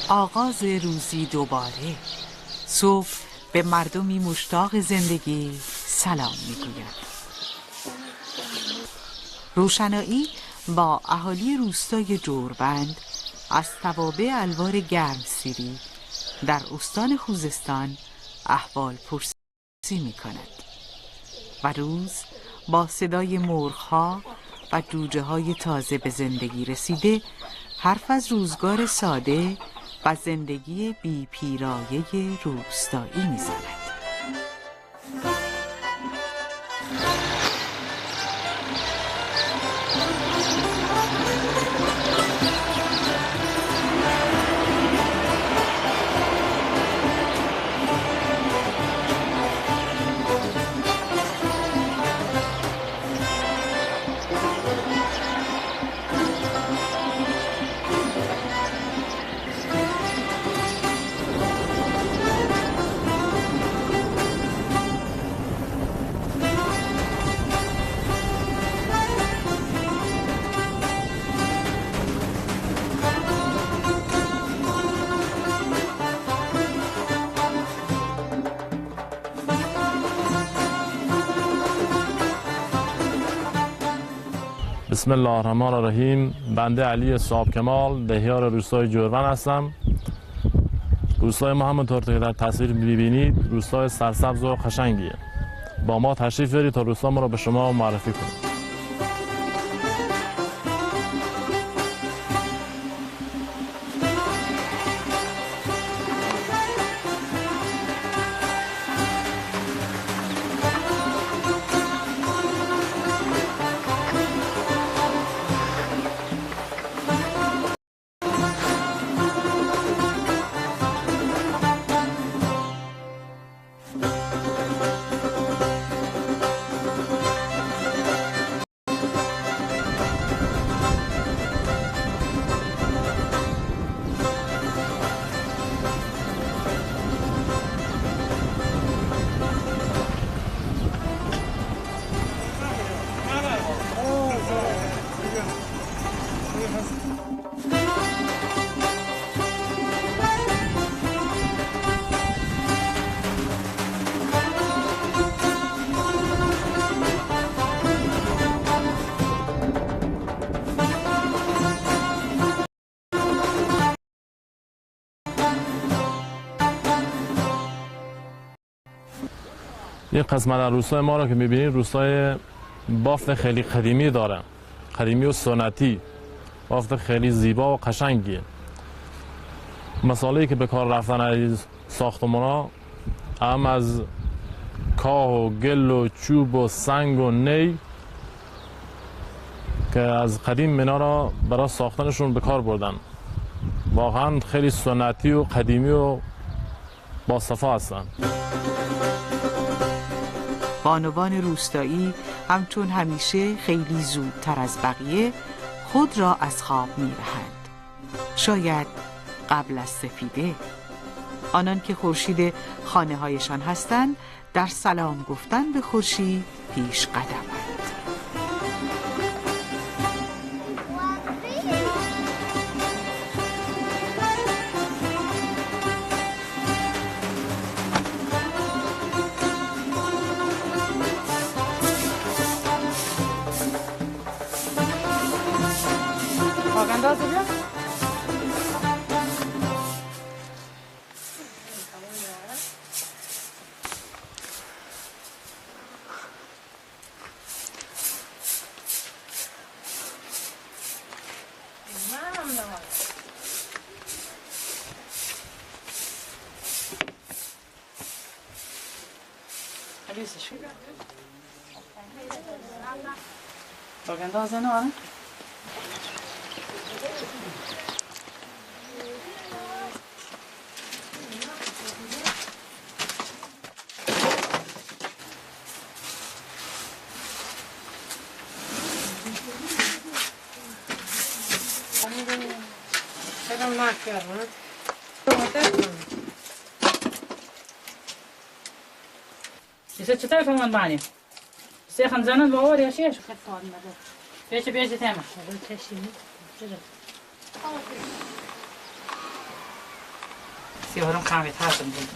آغاز روزی دوباره. صبح به مردمی مشتاق زندگی سلام میگوید. روشنایی با اهالی روستای جوربند از توابع الوار گرمسیری در استان خوزستان احوال پرسی می کند و روز با صدای مرغ‌ها و جوجه های تازه به زندگی رسیده حرف از روزگار ساده و زندگی بی پیرایه روستایی می زند. بسم الله الرحمن الرحیم. بنده علی صاحب کمال دهیار روستای جوربند هستم. روستای ما همونطور که در تصویر می‌بینید روستای سرسبز و قشنگیه. با ما تشریف بیارید تا روستا ما را به شما معرفی کنیم. این قسمت از روستای ما را که می‌بینید روستای بافت خیلی قدیمی داره، قدیمی و سنتی، بافت خیلی زیبا و قشنگیه. مسائلی که به کار رفتن از ساختمان‌ها هم از کاه و گل و چوب و سنگ و نی که از قدیم منا را برای ساختنشون به کار بردن. واقعا خیلی سنتی و قدیمی و با صفا هستن. بانوان روستایی همچون همیشه خیلی زودتر از بقیه خود را از خواب می‌رهند. شاید قبل از سپیده. آنان که خورشید خانه‌هایشان هستند در سلام گفتن به خورشید پیش قدمند. اندازه بیا. Bak اندازه نه. Is het je van bani? Zeggen zanen we hoor je sheesh khataan mada. Beje tema. سیارم خامه تاسم بود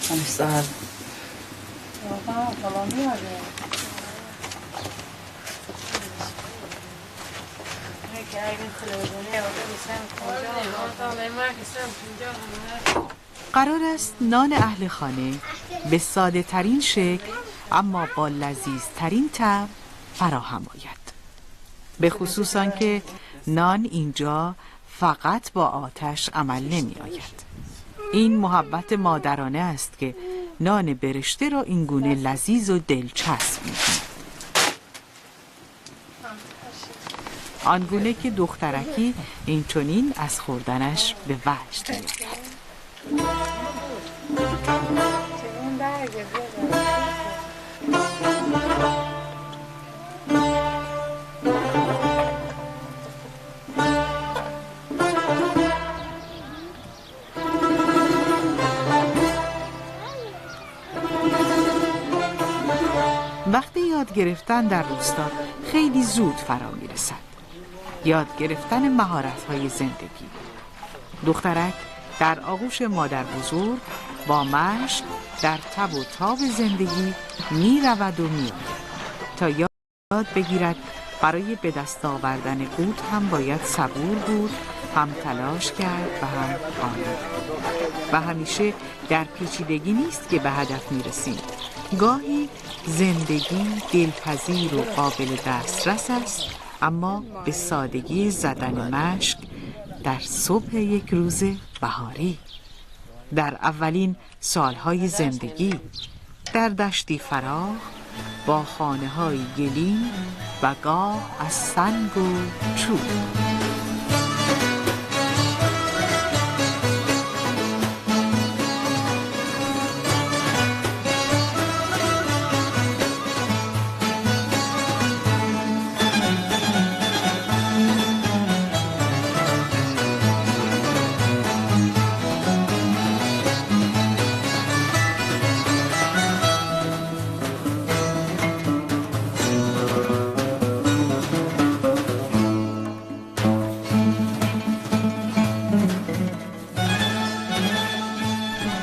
هم سال قرار است نان اهل خانه به ساده ترین شکل اما با لذیذ ترین طعم فراهم آید. به خصوص آنکه نان اینجا فقط با آتش عمل نمی آید. این محبت مادرانه است که نان برشته را اینگونه لذیذ و دلچسب می کند. آنگونه که دخترکی این چنین از خوردنش به وجد می آید. وقتی یاد گرفتن در روستا خیلی زود فرا می رسد. یاد گرفتن مهارت‌های زندگی. دخترک در آغوش مادر بزرگ با مشق در تب و تاب زندگی می رود و می آید تا یاد بگیرد برای به دست آوردن قوت هم باید صبور بود، هم تلاش کرد و هم آمد. و همیشه در پیچیدگی نیست که به هدف می رسیم. گاهی زندگی دلپذیر و قابل دسترس است، اما به سادگی زدن مشق در صبح یک روز بهاری، در اولین سالهای زندگی، در دشتی فراخ با خانه‌های گلین و گاه از سنگ و چوب.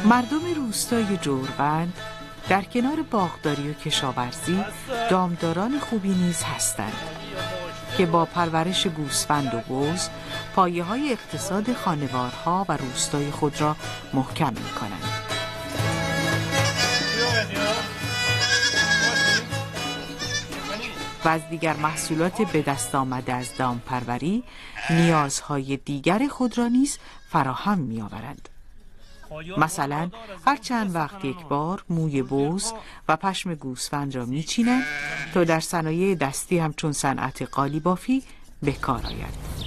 مردم روستای جوربند در کنار باغداری و کشاورزی دامداران خوبی نیز هستند که با پرورش گوسفند و بز پایه‌های اقتصاد خانوارها و روستای خود را محکم می‌کنند. و از دیگر محصولات به دست آمده از دامپروری نیازهای دیگر خود را نیز فراهم می‌آورند. مثلا هر چند وقت یک بار موی بز و پشم گوسفند را میچینند تا در صنایع دستی همچون صنعت قالیبافی به کار آید.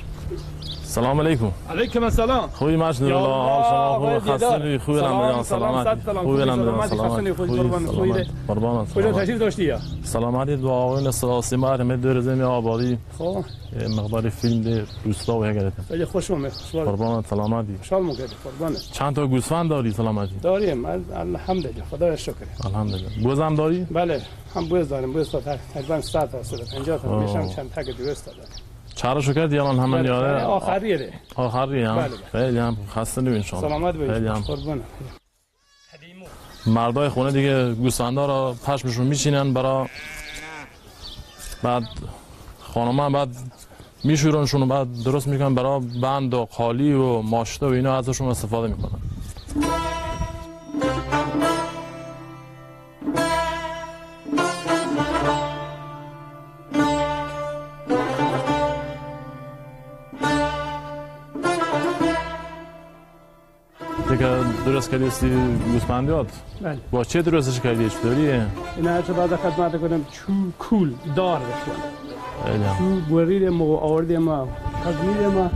سلام علیکم. علیکم السلام. خوبی مجد الله، حال شما خوب؟ خسته خوبی نمیدونم. سلامت خوبی نمیدونم. سلامت خوبی قربان. کجا تشریف داشتی یا؟ سلامتی دو آقایون سیاسی مرد دور زمین آبادی. خب مقدار فیلم ده روستا و هگرتم. خیلی خوش اومد. قربان سلامتی. خوشحال می‌کنم قربان. چند تا گوسفند داری سلامتی؟ داریم الحمدلله خدا شکر. الحمدلله. بزم داری؟ بله هم بز داریم. بز تا تقریبا 100 تا 50 تا میشم چند تا درست دارم. چهارشو کرد یا من همین یاره آخریه. آخری هم خیلی هم خسته نمی انشالله. سلامت خیلی باشید هم قربان. مردای خونه دیگه گوسفندا را پشمشون میچینن برای بعد خانم‌ها بعد میشورنشون و بعد درست میکنن برای بند و قالی و ماشته و اینا ازشون استفاده میکنن. دیگه درست کردی گوسفندیات؟ بله. با چه درستش کردی؟ چطوری؟ اینا چه بعد خدمت کنم چو کول دار بشون. خیلی چو برید ما آوردیم ما خدمید ما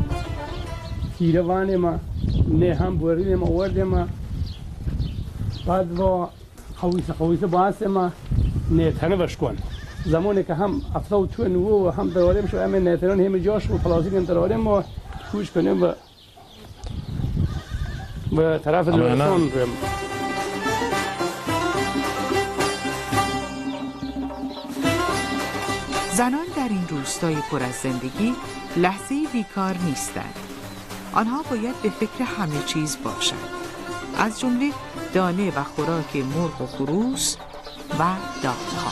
کیروان ما نه هم برید ما آوردیم ما بعد با خویسه باعث ما نه تنه بشکن زمانی که هم افتا تو نو و هم داریم شو هم نه تنه هم جاش و پلاستیک هم داریم ما کوش کنیم و به طرف لرزان بریم. زنان در این روستای پر از زندگی لحظه‌ای بیکار نیستند. آنها باید به فکر همه چیز باشند، از جمله دانه و خوراک مرغ و خروس و دامها.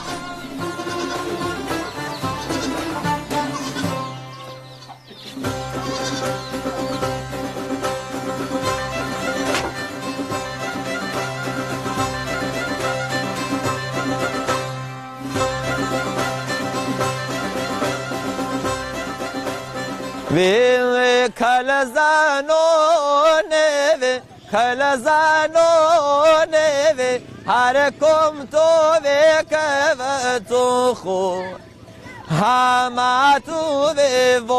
وی کل زنانه وی کل زنانه وی هر کم تو وی که تو خو همه تو وی و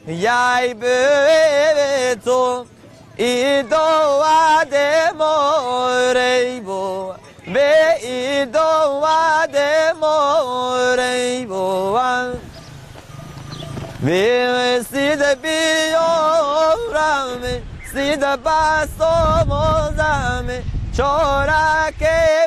یای بی تو ای دواد موری بو بی ای دواد موری بو وی سید بیارم سید بستم وزم چارک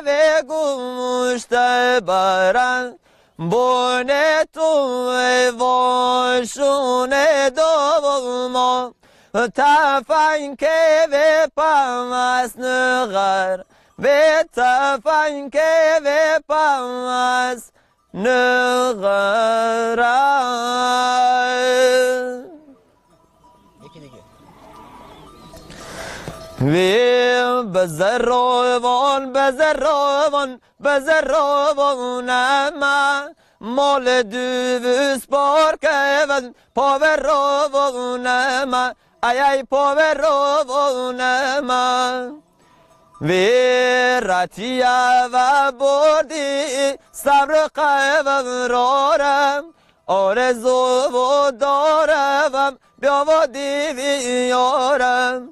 وی گوشت برن بونه تو واشون دوما تفنگ وی پمس نغر وی تفنگ وی پمس نغران وی بزروان بزروان بزروان اما مال دوست پارکون پاوروان اما ای پاوروان اما وی راتیا و بردی صبر قورارم آرزو و دارم بیا و دیویارم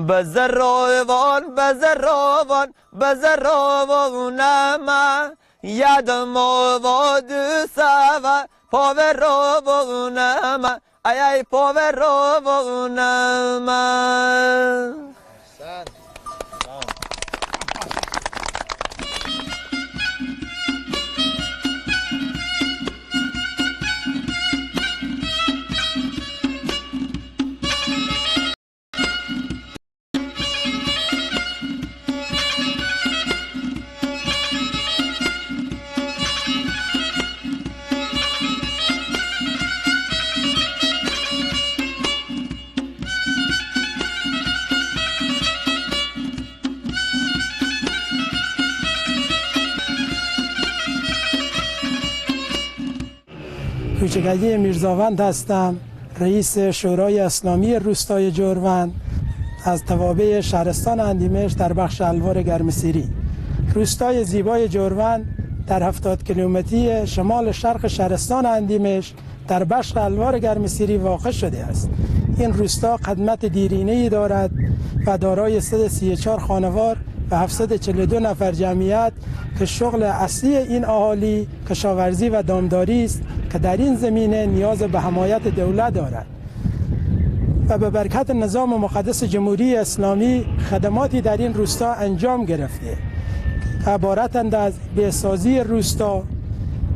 بزروان بزروان بزروان اما یادم و دوست و پاوروان اما ای پاوروان اما کوچکگی میرزاوند هستم، رئیس شورای اسلامی روستای جوروند از توابع شهرستان اندیمش در بخش الوار گرمسیری. روستای زیبای جوروند در 70 کیلومتری شمال شرق شهرستان اندیمش در بخش الوار گرمسیری واقع شده است. این روستا قدمت دیرینه‌ای دارد و دارای 134 خانوار و 742 نفر جمعیت که شغل اصلی این اهالی کشاورزی و دامداری است که در این زمینه نیاز به حمایت دولت دارد و به برکت نظام مقدس جمهوری اسلامی خدماتی در این روستا انجام گرفته که عبارتند از بهسازی روستا،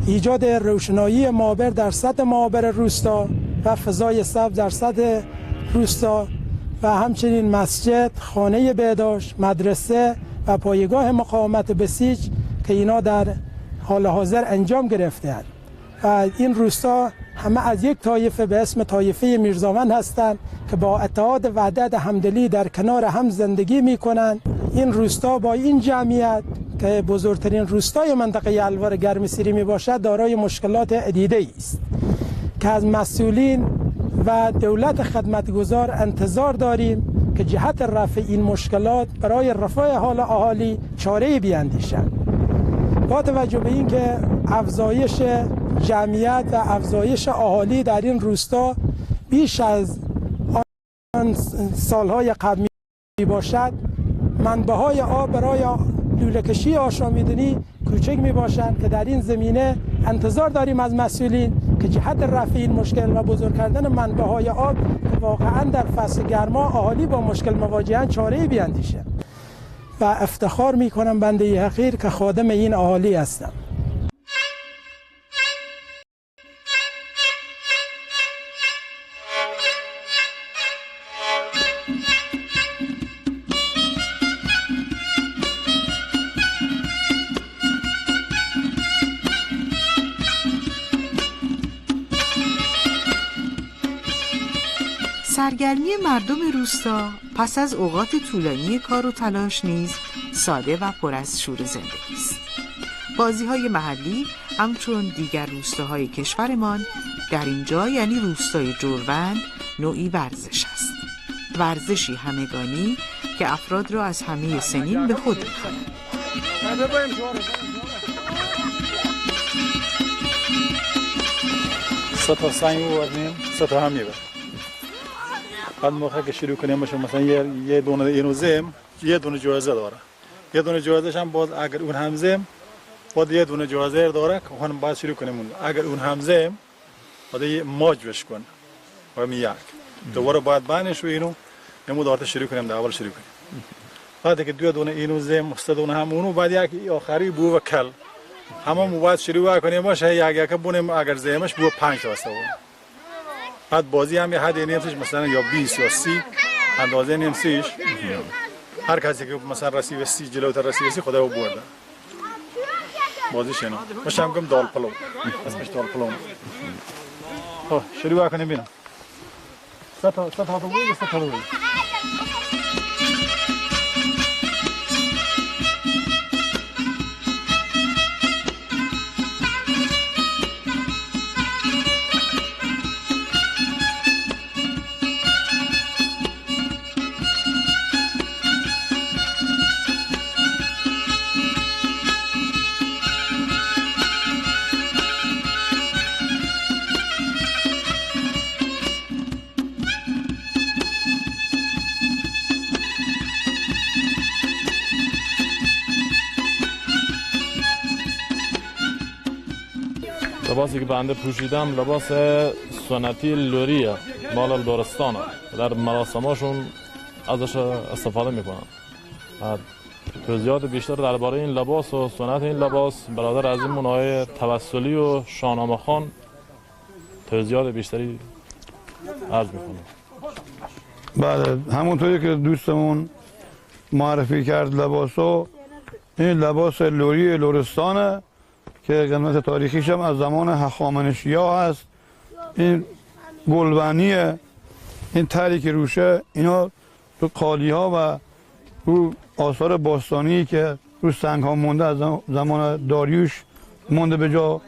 ایجاد روشنایی معابر در سطح معابر روستا و فضای سبز در سطح روستا و همچنین مسجد، خانه بهداشت، مدرسه و پایگاه مقاومت بسیج که اینا در حال حاضر انجام گرفته‌اند. و این روستا همه از یک طایفه به اسم طایفه میرزاوند هستند که با اتحاد و وحدت همدلی در کنار هم زندگی می‌کنند. این روستا با این جمعیت که بزرگترین روستای منطقه الوار گرمسیری میباشد دارای مشکلات عدیده است که از مسئولین و دولت خدمتگزار انتظار داریم که جهت رفع این مشکلات برای رفع حال اهالی چاره‌ای بیاندیشند. با توجه به اینکه افزایش جمعیت و افزایش اهالی در این روستا بیش از آن سالهای قبل می باشد، منبع‌های آب برای لوله‌کشی آشامیدنی کوچک می باشند که در این زمینه انتظار داریم از مسئولین که جهت رفع این مشکل و بزرگ کردن منبع‌های آب که واقعا در فصل گرما اهالی با مشکل مواجهند چاره‌ای بیاندیشه و افتخار می کنم بنده حقیر که خادم این اهالی هستم. سرگرمی مردم روستا پس از اوقات طولانی کار و تلاش نیز ساده و پر از شور زندگی است. بازی‌های محلی همچون دیگر روستاهای کشورمان در اینجا یعنی روستای جوروند نوعی ورزش است. ورزشی همگانی که افراد را از همه سنین به خود می‌خواند. سطح سنگ بردیم، سطح هم میبرد. بعد موقع که شروع کنیم مثلا یه دونه اینو زم، یه دونه جوازه داره. یه دونه جوازش هم باز اگر اون هم زم، باید یه دونه جوازه داره که اون باید شروع کنیم. اگر اون هم زم، باید یه ماج بش کن. و می‌یک. دوباره باید بانش و اینو همون دارت شروع کنیم، در اول شروع کنیم. بعد که دو دونه اینو زم، سه دونه هم اونو بعد یک آخری بو و کل. همه باید شروع کنیم باشه یک بونیم اگر زمش بو 5 تا است. بعد بازی هم یه حد نیمسش مثلا یا 20 یا 30 اندازه نیمسیش. هر کسی که مثلا رسید 30 جلوتر رسید خدا رو برده. بازی شنو. باشه هم دال پلو. اسمش دال پلو. خب شروع کنیم ببینم. سطح تو بود سطح رو. لباسی که بنده پوشیدم لباس سنتی لوریه مال لرستانه. در مراسماشون ازش استفاده میکنن. توضیحات بیشتر درباره این لباس و سنت این لباس برادر عزیزمون آقای توسلی و شاهنامه خان توضیحات بیشتری عرض میکنه. بله همونطوری که دوستمون معرفی کرد لباسو، این لباس لوری لرستانه که قدمت تاریخیش هم از زمان هخامنشی‌ها هست. این گلبنیه، این تری که روشه اینا تو قالی‌ها و رو آثار باستانی که رو سنگ‌ها مونده از زمان داریوش مونده به جا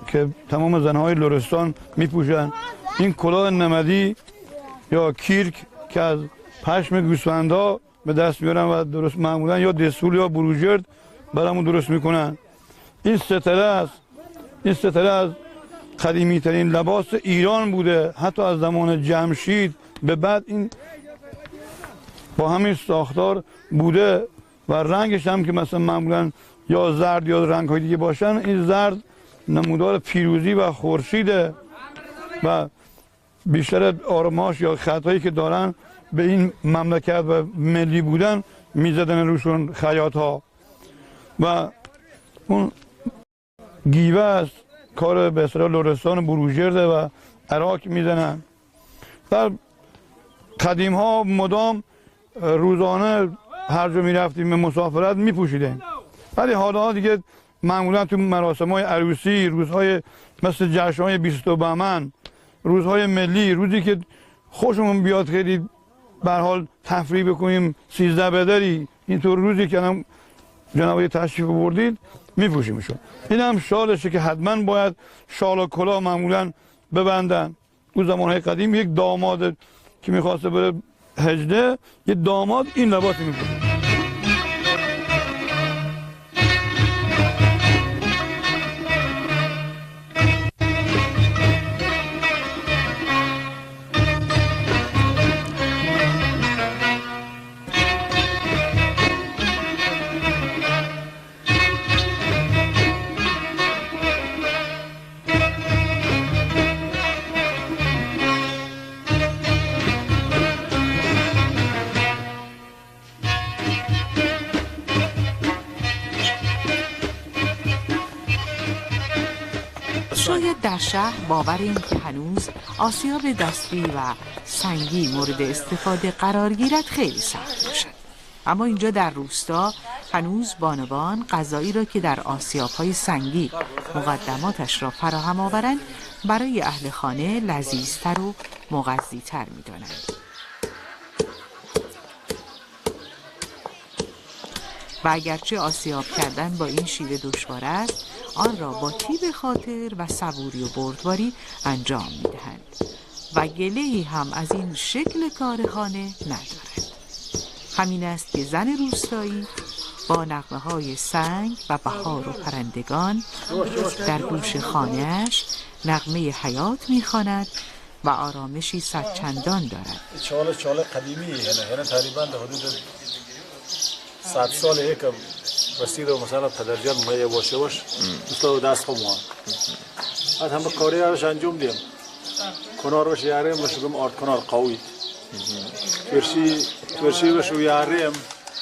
که تمام زنهای لرستان میپوشن. این کلاه نمدی یا کیرک که از پشم گوسفندها به دست میارن و درست معمولا یا دستول یا بروجرد برامون درست میکنن. این ستره است. این ستره از قدیمی ترین لباس ایران بوده، حتی از زمان جمشید به بعد این با همین ساختار بوده و رنگش هم که مثلا معمولا یا زرد یا رنگ های دیگه باشن، این زرد نمودار پیروزی و خورشیده و بیشتر آرماش یا خطایی که دارن به این مملکت و ملی بودن میزدن روشون خیاط ها. و اون گیوه است، کار به اصطلاح لرستان بروجرده و عراق میزنن. در قدیم ها مدام روزانه هر جا میرفتیم به مسافرت میپوشیدیم، ولی حالا دیگه معمولا تو مراسم های عروسی، روزهای مثل جشن های 20 بهمن، روزهای ملی، روزی که خوشمون بیاد خیلی به هر حال تفریح بکنیم، 13 بدری، اینطور روزی که جناب تشریف بردید میپوشیمشون. این هم شالشه که حتما باید شال و کلاه معمولا ببندن. اون زمانهای قدیم یک داماد که میخواسته بره هجده، یه داماد این لباس میپوشه. شاید در شهر باور این که هنوز آسیاب دستی و سنگی مورد استفاده قرار گیرد خیلی سخت باشد، اما اینجا در روستا هنوز بانوان غذایی را که در آسیاب‌های سنگی مقدماتش را فراهم آورند برای اهل خانه لذیذتر و مغذی‌تر می‌دانند. و اگرچه آسیاب کردن با این شیوه دشوار است، آن را با طیب خاطر و صبوری و بردباری انجام می‌دهند و گله‌ای هم از این شکل کار خانه ندارد. همین است که زن روستایی با نغمه‌های سنگ و بهار و پرندگان در گوش خانه‌اش نغمه حیات می‌خواند و آرامشی صدچندان دارد. چاله قدیمیه، یعنی تقریبا در حدود 100 سال یک رسید و مثلا تدریجات مایه باشه باش مثلا دست خموان بعد هم کاری هاش انجام دیم کنار باشه یاریم مشکم آرد کنار قوی ترشی باشه یاریم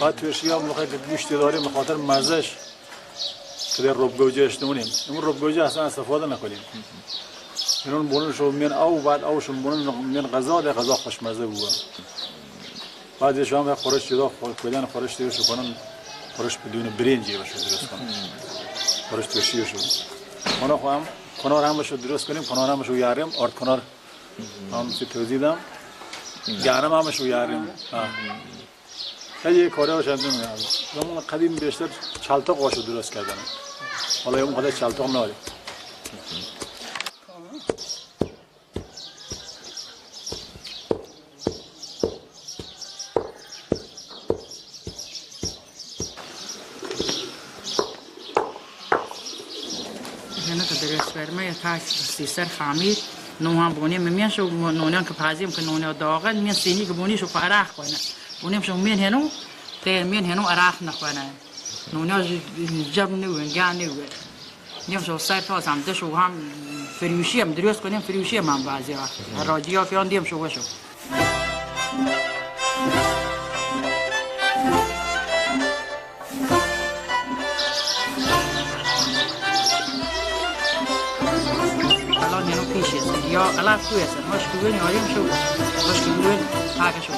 بعد ترشی هم موقع که گوشت داریم خاطر مزهش که در رب گوجهش نمونیم اون رب گوجه اصلا استفاده نکنیم اینون بونشو من او بعد اوشون بونن من غذا در غذا خوشمزه بود بعد شام خورش جدا کلان خورش دیگه شو کنن خورش بدون برنجی باشه درست کنن خورش توشی شو اونا خو هم کنار هم شو درست کنیم کنار هم شو یاریم آرد کنار هم چه توزیدم یارم هم شو یاریم خیلی کاری هاش انجام میدم زمان قدیم بیشتر چالتاق واشو درست کردن حالا اون قدر چالتاق نداریم ما تاش سیسر خمیر نوهم بونی میان شو نونیان که پازیم که نونیا داغل میان سینی که بونی شو عراق کنه بونیم شو میان هنو ته میان هنو عراق نخونه نونیا جب نوین گان نوین نیم شو سر تاز هم دشو هم فریوشی هم درست کنیم فریوشی هم بعضی وقت رادیو فیان دیم شو وشو یا الاف توی است ماش کوین آیم شو ماش کوین پاک شو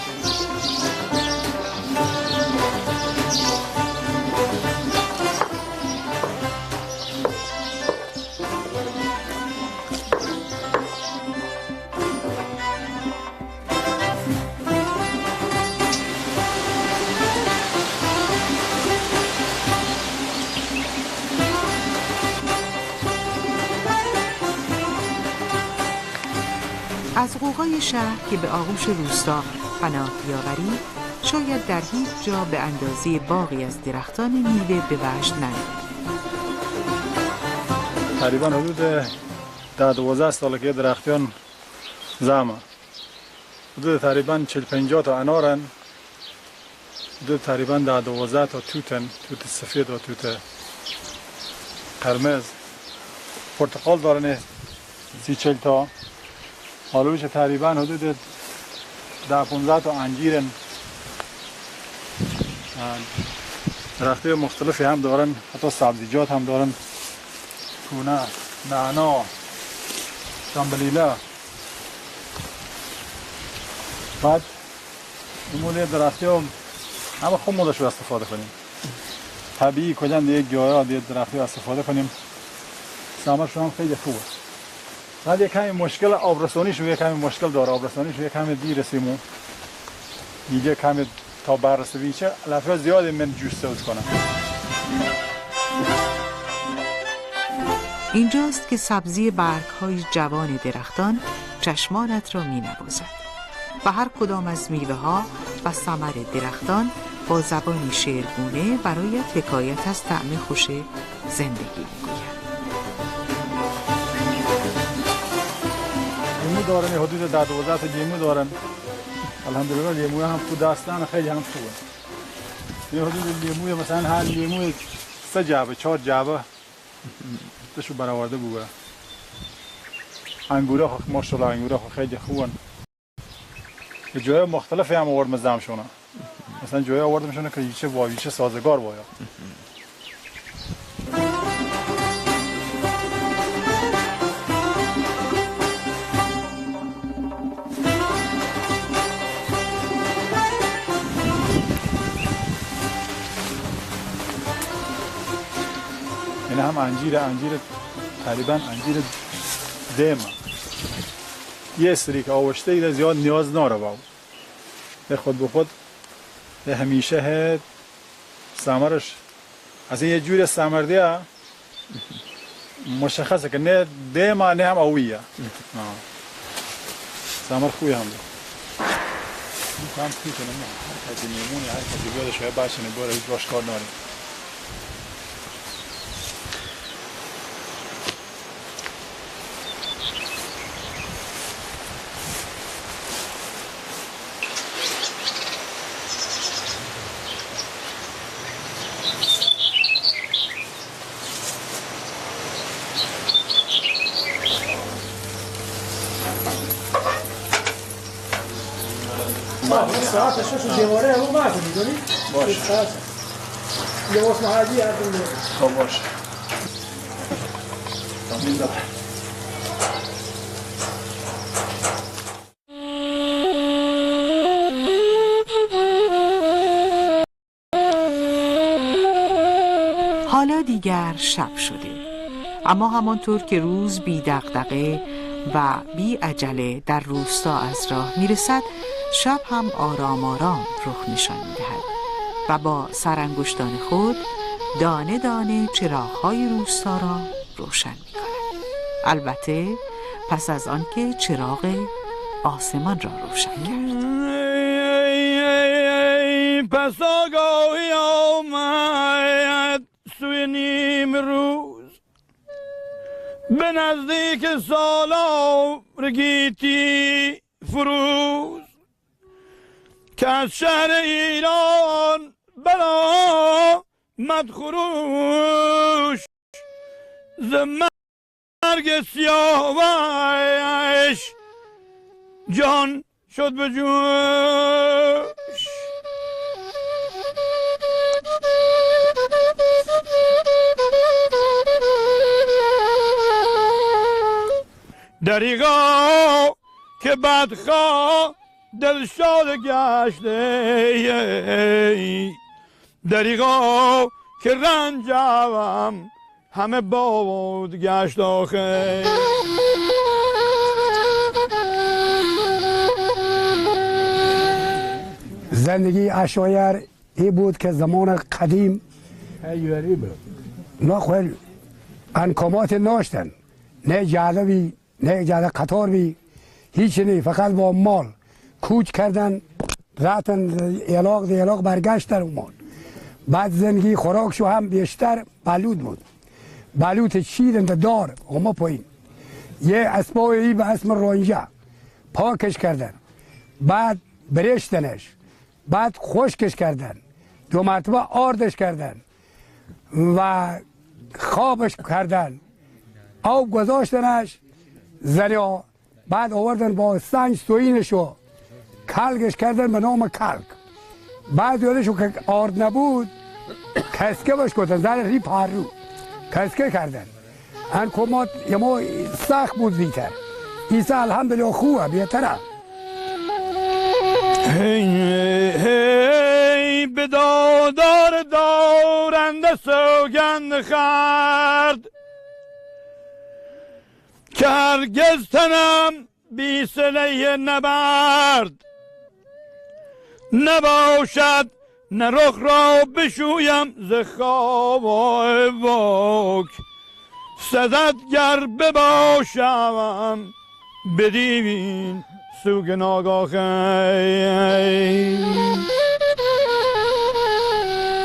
از غوغای شهر که به آغوش روستا پناه بیاورید شاید در هیچ جا به اندازه باغی از درختان میوه به وجد نیاید. تقریبا حدود 10-12 سال که درختان زامه حدود تقریبا 40-50 تا انارن حدود تقریبا 10-12 تا توتن توت سفید و توت قرمز پرتقال دارن 30-40 تا آلوش تقریبا حدود 10-15 تا انجیرن درختی مختلفی هم دارن حتی سبزیجات هم دارن تونه، نعنا، شامبلیله بعد این مول درختی هم همه خوب مودش رو استفاده کنیم طبیعی کجا دیگه گیاه دیگه درختی رو استفاده کنیم ثمرش هم خیلی خوبه بعد یک کمی مشکل آبرسانیش رو یک کمی مشکل داره آبرسانیش رو یک کمی دیر رسیمون دیگه کمی تا بررسی بیچه لفظ زیادی من جوش سوز کنم اینجاست که سبزی برگ‌های جوان درختان چشمانت را می‌نوازد و هر کدام از میوه‌ها و ثمر درختان با زبانی شعرگونه برایت حکایت از طعم خوش زندگی می‌گوید. لیمو دارن حدود 10-12 تا لیمو دارن الحمدلله لیمو هم تو داستان خیلی هم خوبه این حدود لیمو مثلا هر لیمو 3 جعبه 4 جعبه دشو برآورده بوده انگورا خو ماشاءالله انگورا خو خیلی خوبن به جای مختلفی هم آورد مزمشونه مثلا جای آوردمشونه که هیچ واویچه سازگار باید یعنی هم انجیر تقریبا انجیر دیم یه سری که آوشته ایده زیاد نیاز ناره باو به خود به خود همیشه هد سامرش از این یه جوری سامردیه مشخصه که نه دیما نه هم آویه سامر خوی هم ده هم خوی کنم هر کسی میمونی هر کسی بیاده شاید باشه نباره هیچ باش کار ناریم ساعت شش دیواره همون معلوم می‌دونی؟ باشه لباس محلی هر دو خب باشه تمام داره حالا دیگر شب شده، اما همانطور که روز بی دغدغه و بی عجله در روستا از راه میرسد، شب هم آرام آرام رخ نشان میدهد و با سرانگشتان خود دانه دانه چراغ‌های روستا را روشن می‌کند. البته پس از آنکه چراغ آسمان را روشن کرد. پس آگاهی آمد سوی نیم روز به نزدیک سالار گیتی فروز که از شهر ایران بلا مدخروش ز مرگ سیاوش جان شد به جوش دریغا که بدخواه دلشاد گشته دریغا که رنجم همه باد گشت آخه زندگی اشایر ای بود که زمان قدیم نه خیلی انکامات ناشتن نه جعلوی نه جعل قطار بی هیچ نی فقط با مال کوچ کردن رفتن ایلاق برگشتن اومد بعد زندگی خوراکشو هم بیشتر بلوط بود بلوط چیدن دار اما پایین یه اسبایی به اسم رانجه پاکش کردن بعد برشتنش بعد خشکش کردن 2 مرتبه آردش کردن و خوابش کردن آب گذاشتنش زریا بعد آوردن با سنج سوینشو کلگش کردن به نام کلگ بعد یادشو که آرد نبود کسکه باش کردن زر ری پر رو کسکه کردن انکومات یه ما سخت بود بیتر ایسا الحمدلله خوبه بیتره هی به دادار دارنده سوگند خرد که هرگز تنم بی صله نبرد نباشد نه رخ را بشویم ز خواب واک سزد گر بباشم بدیوین سوگ ناگاهی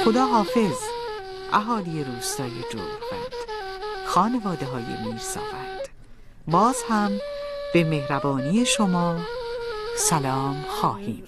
خدا حافظ اهالی روستای جوربند، خانواده های میرزاوند، باز هم به مهربانی شما سلام خواهیم.